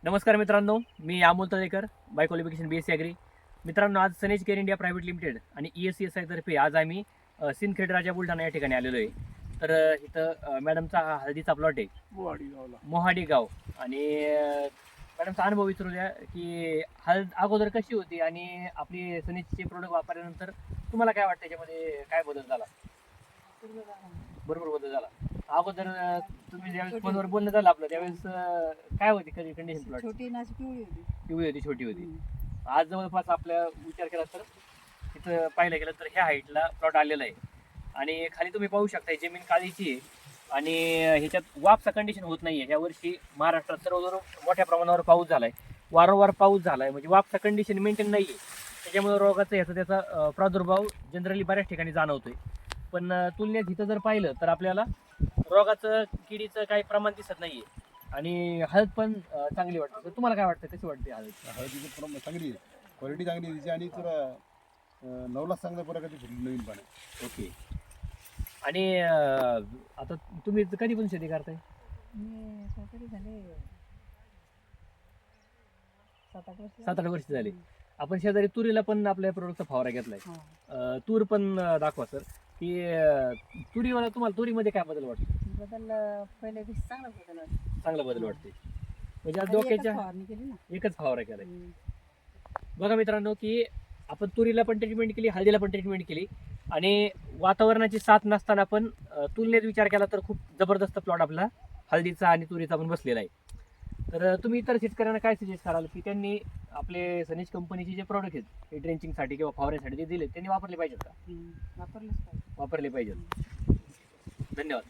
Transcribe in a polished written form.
नमस्कार मित्रांनो, मी Amol Talekar, by qualification BSc agri. मित्रांनो, आज सनेज केअर इंडिया प्रायव्हेट लिमिटेड आणि ESCSI तर्फे आज आम्ही सिंदखेड राजा बुलढाणा या ठिकाणी आलेलो आहे. तर इथं मॅडमचा हा हळदीचा प्लॉट आहे, मोहाडी गाव. आणि मॅडमचा अनुभव विचारू द्या की हळद अगोदर कशी होती आणि आपली सनेजचे प्रोडक्ट वापरल्यानंतर तुम्हाला काय वाटतं, त्याच्यामध्ये काय बदल झाला? बरोबर बदल झाला. अगोदर तुम्ही ज्यावेळेस फोनवर बोलणं झालं आपलं, त्यावेळेस काय होती कधी कंडिशन प्लॉट? छोटी नाशी पिवळी होती. पिवळी होती, छोटी होती. आज जवळपास आपल्या विचार केला तर तिथं पाहायला गेलं तर ह्या हाईटला प्लॉट आलेला आहे. आणि खाली तुम्ही पाहू शकता जमीन काळीची आहे आणि ह्याच्यात वापसा कंडिशन होत नाहीये. ह्या वर्षी महाराष्ट्रात सर्वजण मोठ्या प्रमाणावर पाऊस झालाय, वारंवार पाऊस झालाय, म्हणजे वापसा कंडिशन मेंटेन नाहीये. त्याच्यामुळे रोगाचा त्याचा प्रादुर्भाव जनरली बऱ्याच ठिकाणी जाणवतोय. पण तुलनेत इथं जर पाहिलं तर आपल्याला रोगाचं किडीचं काही प्रमाण दिसत नाहीये आणि हळद पण चांगली वाटते. तर तुम्हाला काय वाटतं, कशी वाटते हळद? हळदीची प्रमाण चांगली आहे, क्वालिटी चांगली आहे तिची आणि तुला नवलाच चांगल्या प्रकारची फुलं नवीन पाणी. ओके. आणि आता तुम्ही कधीपासून शेती करताय? मी काहीतरी झाले 7-8 वर्ष. 7-8 वर्ष झाली. आपण शेजारी तुरीला पण आपल्या प्रोडक्टचा फवारा घेतलाय. हा. तूर पण दाखवा सर, की तुरीवर तुम्हाला तुरीमध्ये काय बदल वाटतो? बदल पहिले चांगला बदल वाटला. चांगला बदल वाटते. म्हणजे आज खाली एकच डोक्याच्या फवारणी केली ना. एकच फवारा केलाय. बघा मित्रांनो, की आपण तुरीला पण ट्रीटमेंट केली, हळदीला पण ट्रीटमेंट केली आणि वातावरणाची साथ नसताना पण तुलनेत विचार केला तर खूप जबरदस्त प्लॉट आपला हळदीचा आणि तुरीचा पण बसलेला आहे. तर तुम्ही इतर शेतकऱ्यांना काय सजेस्ट कराल की त्यांनी आपले सनेज कंपनीचे जे प्रोडक्ट आहेत हे ड्रेंचिंगसाठी किंवा फवारण्यासाठी जे दिले त्यांनी वापरले पाहिजेत का? वापरलंच पाहिजे. वापरले पाहिजेत. धन्यवाद.